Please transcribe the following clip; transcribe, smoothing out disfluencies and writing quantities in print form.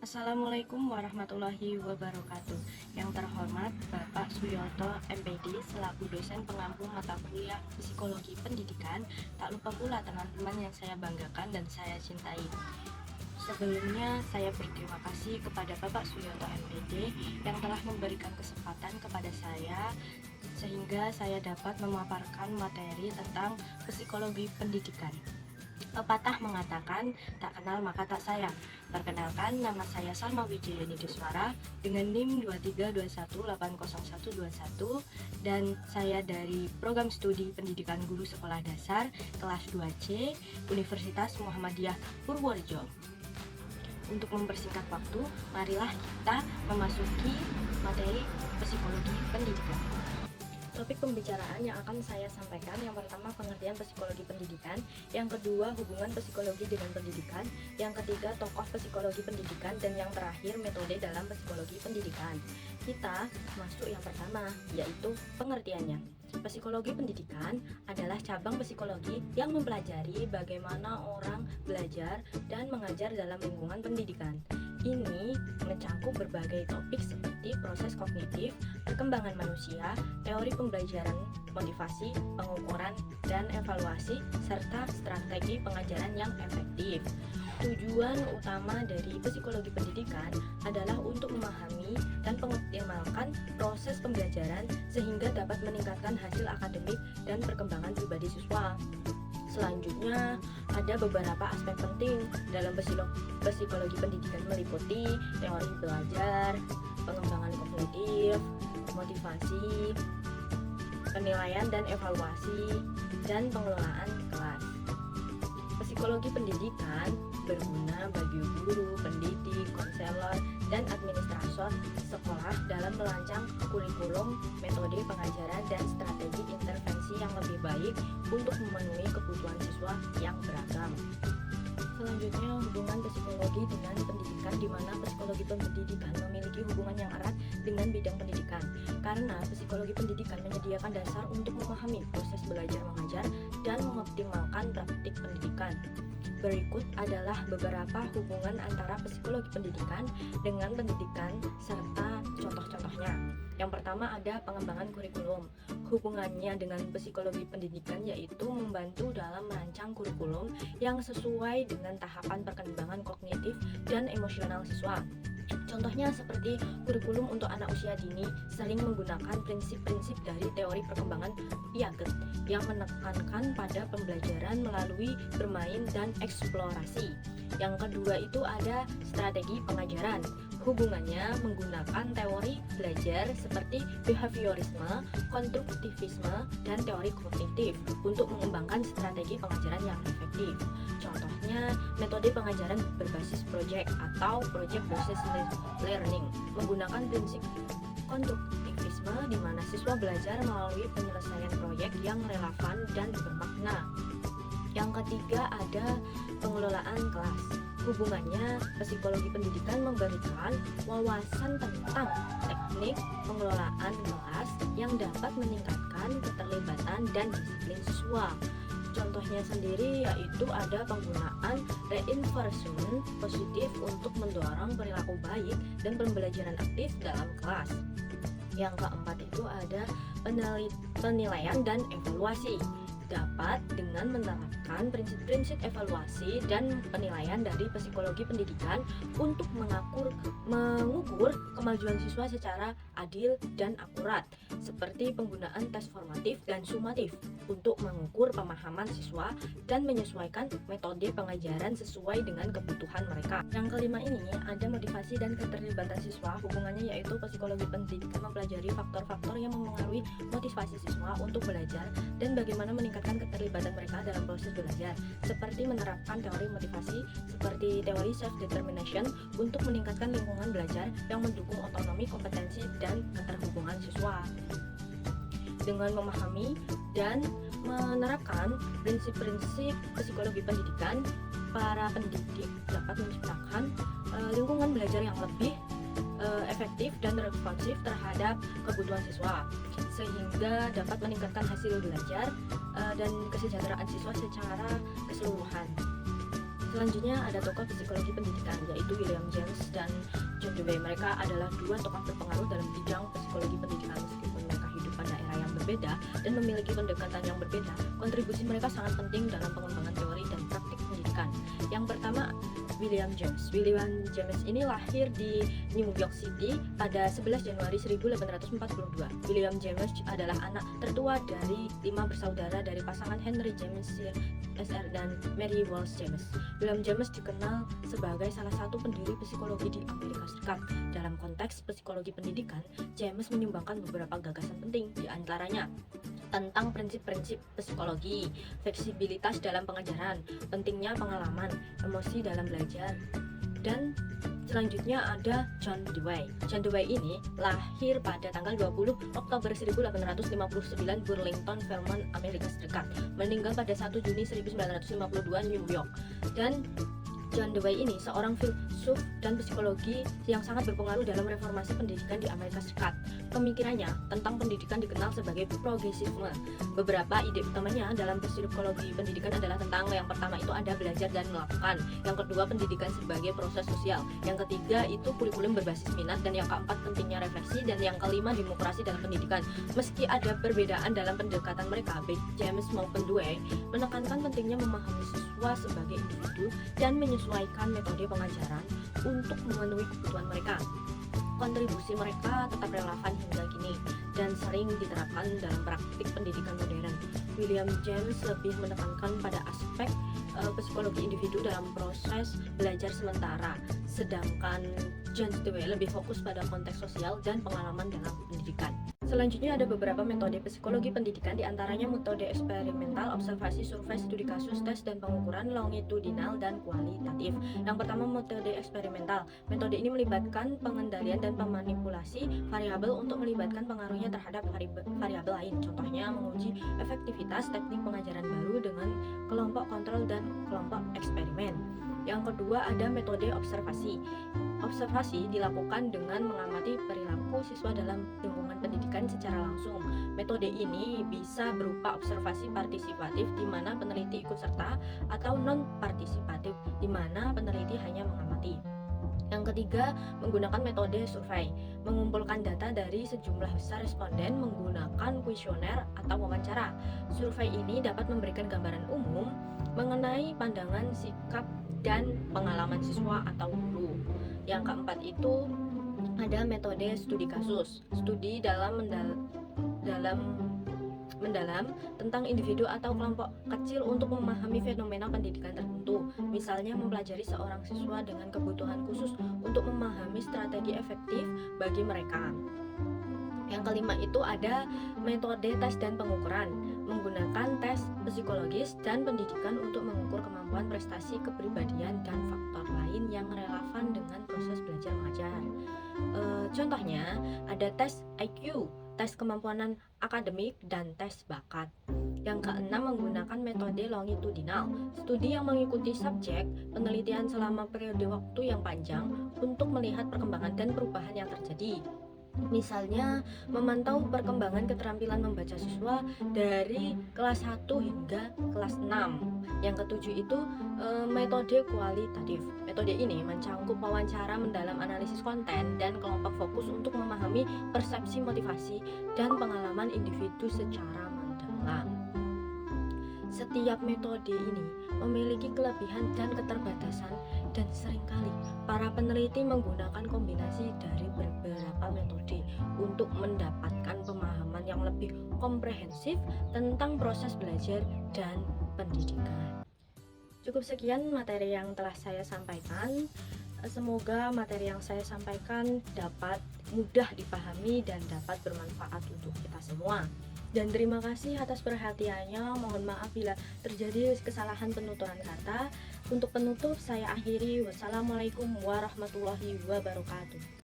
Assalamualaikum warahmatullahi wabarakatuh. Yang terhormat Bapak Suyoto MPD selaku dosen pengampu mata kuliah Psikologi Pendidikan, tak lupa pula teman-teman yang saya banggakan dan saya cintai. Sebelumnya saya berterima kasih kepada Bapak Suyoto MPD yang telah memberikan kesempatan kepada saya sehingga saya dapat memaparkan materi tentang psikologi pendidikan. Pepatah mengatakan, tak kenal maka tak sayang. Perkenalkan, nama saya Salma Wijayani Deswara dengan NIM 2321800121 dan saya dari Program Studi Pendidikan Guru Sekolah Dasar kelas 2C Universitas Muhammadiyah Purworejo. Untuk mempersingkat waktu, marilah kita memasuki materi psikologi pendidikan. Topik pembicaraan yang akan saya sampaikan, yang pertama pengertian psikologi pendidikan, yang kedua hubungan psikologi dengan pendidikan, yang ketiga tokoh psikologi pendidikan, dan yang terakhir metode dalam psikologi pendidikan. Kita masuk yang pertama, yaitu pengertiannya. Psikologi pendidikan adalah cabang psikologi yang mempelajari bagaimana orang belajar dan mengajar dalam lingkungan pendidikan. Ini mencakup berbagai topik seperti proses kognitif, perkembangan manusia, teori pembelajaran, motivasi, pengukuran, dan evaluasi, serta strategi pengajaran yang efektif. Tujuan utama dari psikologi pendidikan adalah untuk memahami dan mengoptimalkan proses pembelajaran sehingga dapat meningkatkan hasil akademik dan perkembangan pribadi siswa. Selanjutnya, ada beberapa aspek penting dalam psikologi pendidikan meliputi teori belajar, pengembangan kognitif, motivasi, penilaian dan evaluasi, dan pengelolaan kelas. Psikologi pendidikan berguna bagi guru, pendidik, konselor, dan administrator sekolah dalam merancang kurikulum, metode pengajaran, dan strategi intervensi yang lebih baik untuk memenuhi kebutuhan siswa yang beragam. Selanjutnya, hubungan psikologi dengan pendidikan, di mana psikologi pendidikan memiliki hubungan yang erat dengan bidang pendidikan, karena psikologi pendidikan menyediakan dasar untuk memahami proses belajar mengajar dan mengoptimalkan praktik pendidikan. Berikut adalah beberapa hubungan antara psikologi pendidikan dengan pendidikan serta contoh-contohnya. Yang pertama ada pengembangan kurikulum. Hubungannya dengan psikologi pendidikan yaitu membantu dalam merancang kurikulum yang sesuai dengan tahapan perkembangan kognitif dan emosional siswa. Contohnya seperti kurikulum untuk anak usia dini sering menggunakan prinsip-prinsip dari teori perkembangan Piaget yang menekankan pada pembelajaran melalui bermain dan eksplorasi. Yang kedua itu ada strategi pengajaran. Hubungannya menggunakan teori belajar seperti behaviorisme, konstruktivisme, dan teori kognitif untuk mengembangkan strategi pengajaran yang efektif. Contohnya, metode pengajaran berbasis project atau project based learning menggunakan prinsip konstruktivisme di mana siswa belajar melalui penyelesaian proyek yang relevan dan bermakna. Yang ketiga ada pengelolaan kelas. Hubungannya, psikologi pendidikan memberikan wawasan tentang teknik pengelolaan kelas yang dapat meningkatkan keterlibatan dan disiplin siswa. Contohnya sendiri yaitu ada penggunaan reinforcement positif untuk mendorong perilaku baik dan pembelajaran aktif dalam kelas. Yang keempat itu ada penilaian dan evaluasi. Dapat dengan menerapkan prinsip-prinsip evaluasi dan penilaian dari psikologi pendidikan untuk mengukur kemajuan siswa secara adil dan akurat, seperti penggunaan tes formatif dan sumatif untuk mengukur pemahaman siswa dan menyesuaikan metode pengajaran sesuai dengan kebutuhan mereka. Yang kelima ini ada motivasi dan keterlibatan siswa. Hubungannya yaitu psikologi pendidikan mempelajari faktor-faktor yang mempengaruhi motivasi siswa untuk belajar dan bagaimana meningkatkan keterlibatan mereka dalam proses belajar, seperti menerapkan teori motivasi seperti teori self-determination untuk meningkatkan lingkungan belajar yang mendukung otonomi, kompetensi, dan keterhubungan siswa. Dengan memahami dan menerapkan prinsip-prinsip psikologi pendidikan, para pendidik dapat menciptakan lingkungan belajar yang lebih efektif dan responsif terhadap kebutuhan siswa, sehingga dapat meningkatkan hasil belajar dan kesejahteraan siswa secara keseluruhan. Selanjutnya ada tokoh psikologi pendidikan yaitu William James dan Dewey. Mereka adalah dua tokoh berpengaruh dalam bidang psikologi pendidikan. Meskipun mereka hidup pada era yang berbeda dan memiliki pendekatan yang berbeda, kontribusi mereka sangat penting dalam pengembangan teori dan praktik pendidikan. Yang pertama, William James. William James ini lahir di New York City pada 11 Januari 1842. William James adalah anak tertua dari 5 bersaudara dari pasangan Henry James Sr. dan Mary Walsh James. William James dikenal sebagai salah satu pendiri psikologi di Amerika Serikat. Dalam konteks psikologi pendidikan, James menyumbangkan beberapa gagasan penting, di antaranya tentang prinsip-prinsip psikologi, fleksibilitas dalam pengajaran, pentingnya pengalaman, emosi dalam belajar, dan selanjutnya ada John Dewey. John Dewey ini lahir pada tanggal 20 Oktober 1859 Burlington, Vermont, Amerika Serikat, meninggal pada 1 Juni 1952 New York. Dan John Dewey ini seorang filsuf dan psikologi yang sangat berpengaruh dalam reformasi pendidikan di Amerika Serikat. Pemikirannya tentang pendidikan dikenal sebagai progresisme. Beberapa ide utamanya dalam psikologi pendidikan adalah tentang yang pertama itu ada belajar dan melakukan, yang kedua pendidikan sebagai proses sosial, yang ketiga itu kurikulum berbasis minat, dan yang keempat pentingnya refleksi, dan yang kelima demokrasi dalam pendidikan. Meski ada perbedaan dalam pendekatan mereka, baik James maupun Dewey menekankan pentingnya memahami siswa sebagai individu dan menyesuaikan metode pengajaran untuk memenuhi kebutuhan mereka. Kontribusi mereka tetap relevan hingga kini dan sering diterapkan dalam praktik pendidikan modern. William James lebih menekankan pada aspek psikologi individu dalam proses belajar sementara, sedangkan John Dewey lebih fokus pada konteks sosial dan pengalaman dalam pendidikan. Selanjutnya ada beberapa metode psikologi pendidikan, diantaranya metode eksperimental, observasi, survei, studi kasus, tes dan pengukuran, longitudinal, dan kualitatif. Yang pertama, metode eksperimental. Metode ini melibatkan pengendalian dan pemanipulasi variabel untuk melibatkan pengaruhnya terhadap variabel lain. Contohnya, menguji efektivitas teknik pengajaran baru dengan kelompok kontrol dan kelompok eksperimen. Yang kedua ada metode observasi. Observasi dilakukan dengan mengamati perilaku siswa dalam lingkungan pendidikan secara langsung. Metode ini bisa berupa observasi partisipatif di mana peneliti ikut serta, atau non-partisipatif di mana peneliti hanya mengamati. Yang ketiga, menggunakan metode survei, mengumpulkan data dari sejumlah besar responden menggunakan kuesioner atau wawancara. Survei ini dapat memberikan gambaran umum mengenai pandangan, sikap, dan pengalaman siswa atau guru. Yang keempat itu ada metode studi kasus, studi mendalam tentang individu atau kelompok kecil untuk memahami fenomena pendidikan tertentu. Misalnya mempelajari seorang siswa dengan kebutuhan khusus untuk memahami strategi efektif bagi mereka. Yang kelima itu ada metode tes dan pengukuran, menggunakan tes psikologis dan pendidikan untuk mengukur kemampuan, prestasi, kepribadian, dan faktor lain yang relevan dengan proses belajar mengajar. Contohnya ada tes IQ, tes kemampuan akademik, dan tes bakat. Yang keenam, menggunakan metode longitudinal, studi yang mengikuti subjek penelitian selama periode waktu yang panjang untuk melihat perkembangan dan perubahan yang terjadi. Misalnya, memantau perkembangan keterampilan membaca siswa dari kelas 1 hingga kelas 6. Yang ketujuh itu metode kualitatif. Metode ini mencangkup wawancara mendalam, analisis konten, dan kelompok fokus untuk memahami persepsi, motivasi, dan pengalaman individu secara mendalam. Setiap metode ini memiliki kelebihan dan keterbatasan, dan seringkali para peneliti menggunakan kombinasi dari beberapa metode untuk mendapatkan pemahaman yang lebih komprehensif tentang proses belajar dan pendidikan. Cukup sekian materi yang telah saya sampaikan. Semoga materi yang saya sampaikan dapat mudah dipahami dan dapat bermanfaat untuk kita semua. Dan terima kasih atas perhatiannya. Mohon maaf bila terjadi kesalahan penuturan kata. Untuk penutup saya akhiri. Wassalamualaikum warahmatullahi wabarakatuh.